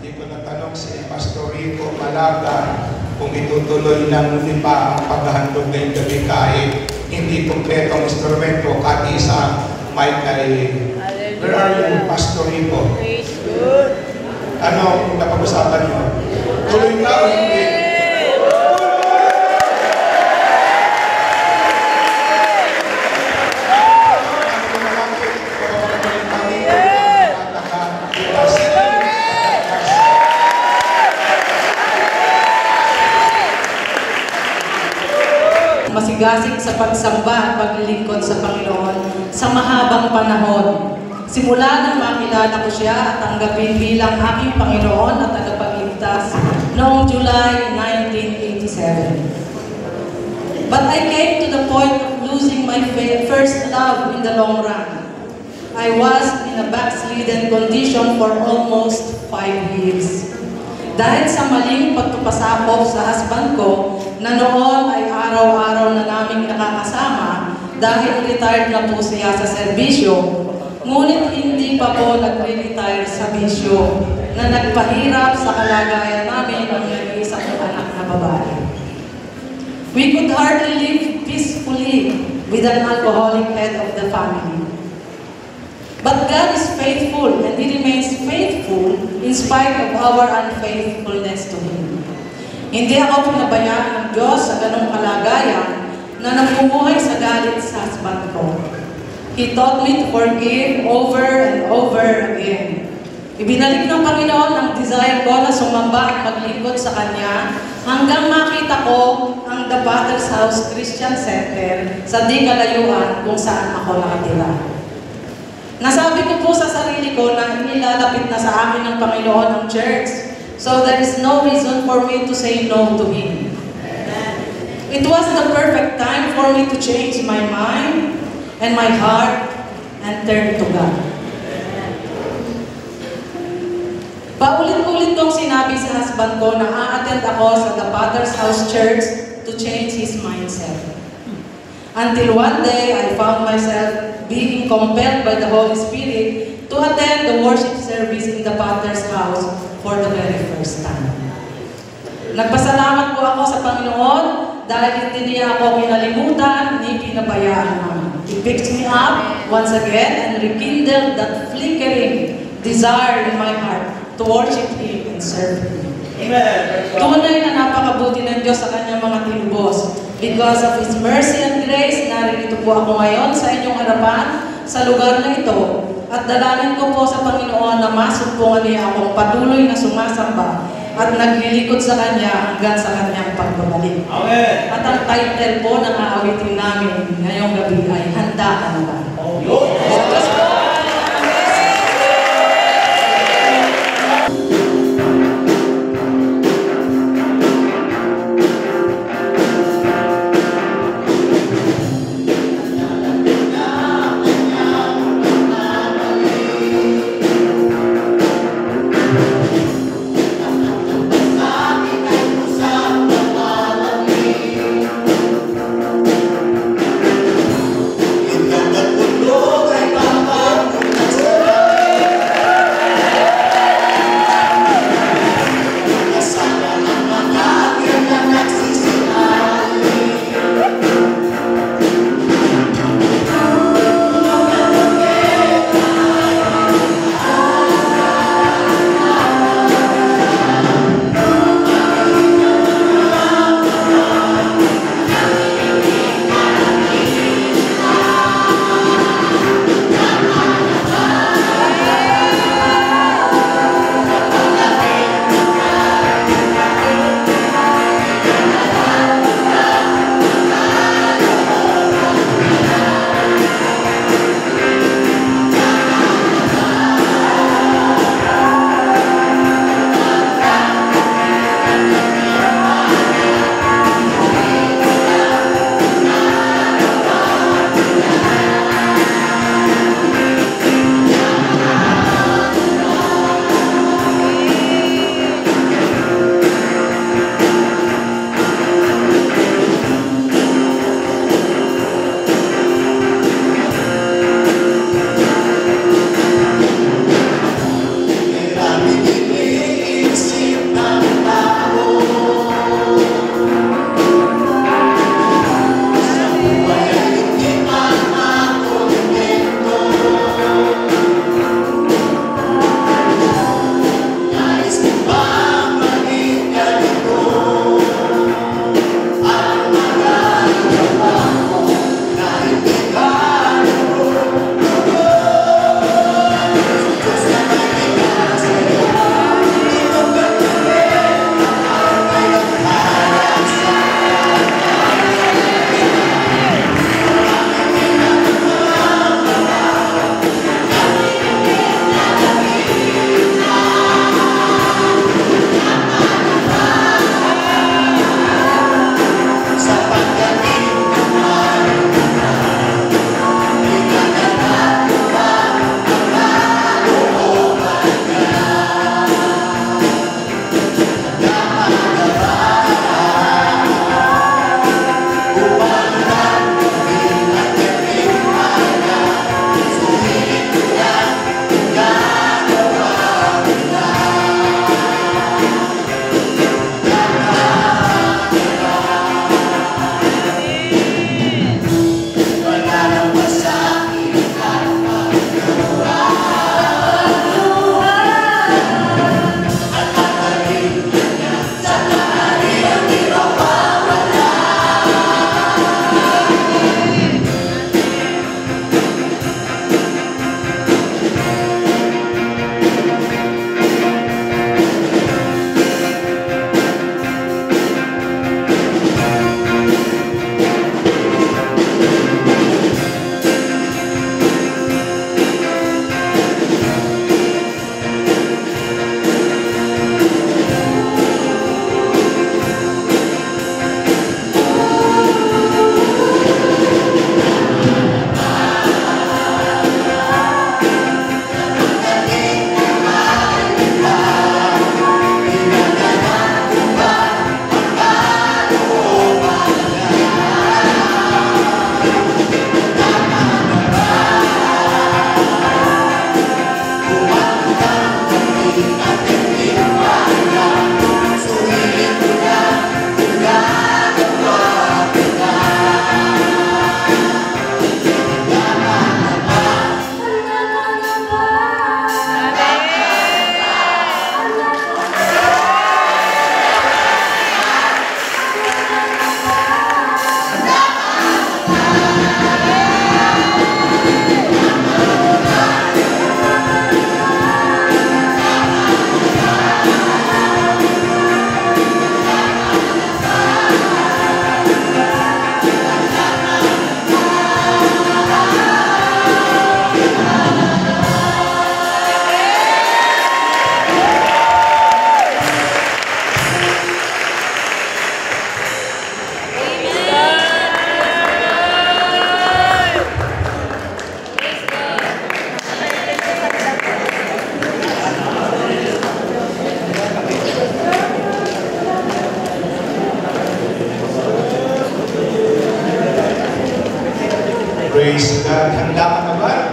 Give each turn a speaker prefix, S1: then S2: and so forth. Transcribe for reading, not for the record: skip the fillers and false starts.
S1: Hindi ko natanong si Pastor Rico Malaga kung itutuloy na muli pa ang paghahandog ngayong gabi kahit hindi kumpletong instrumento, kahit isa mic ay where are you, Pastor Rico? Ano napag-usapan nyo? Tuloy na o hindi?
S2: Masigasig sa pagsamba at paglilingkod sa Panginoon sa mahabang panahon. Simula nang makilala ko siya at tanggapin bilang aking Panginoon at tagapagligtas noong July 1987. But I came to the point of losing my first love in the long run. I was in a backslidden condition for almost 5 years. Dahil sa maling pagpapasakop sa husband ko, na noon ay araw-araw na naming nakakasama dahil retired na po siya sa serbisyo, ngunit hindi pa po nagre-retire sa bisyo na nagpahirap sa kalagayan namin ng nag-iisang anak na babae. We could hardly live peacefully with an alcoholic head of the family. But God is faithful and He remains faithful in spite of our unfaithfulness to Him. Hindi ako pinabayaan ng Diyos sa ganong kalagayan na namumuhay sa galit sa husband ko. He taught me to forgive over and over again. Ibinalik ng Panginoon ang desire ko na sumamba at maglingkod sa Kanya hanggang makita ko ang The Potter's House Christian Center sa di kalayuan kung saan ako nakatira. Nasabi ko po sa sarili ko na inilalapit na sa amin ng Panginoon ang church. So there is no reason for me to say no to Him. It was the perfect time for me to change my mind and my heart and turn to God. Paulit-ulit kong sinabi sa husband ko na a-attend ako sa The Potter's House Church to change his mindset. Until one day, I found myself being compelled by the Holy Spirit to attend the worship service in the Potter's House for the very first time. Nagpasalamat po ako sa Panginoon dahil hindi niya ako kinalimutan ni pinabayaan namin. He picked me up once again and rekindled that flickering desire in my heart to worship Him and serve Him. Amen. Tunay na napakabuti ng Diyos sa Kanyang mga tinubos. Because of His mercy and grace, narito po ako ngayon sa inyong harapan sa lugar na ito. At dalangin ko po sa Panginoon na masumpungan niya akong patuloy na sumasamba at naglilikod sa Kanya hanggang sa Kanyang pagbabalik. Amen. At ang title po ng aawitin namin ngayong gabi ay Handa Ka Na Ba?
S1: Praise God. Handa ka na ba?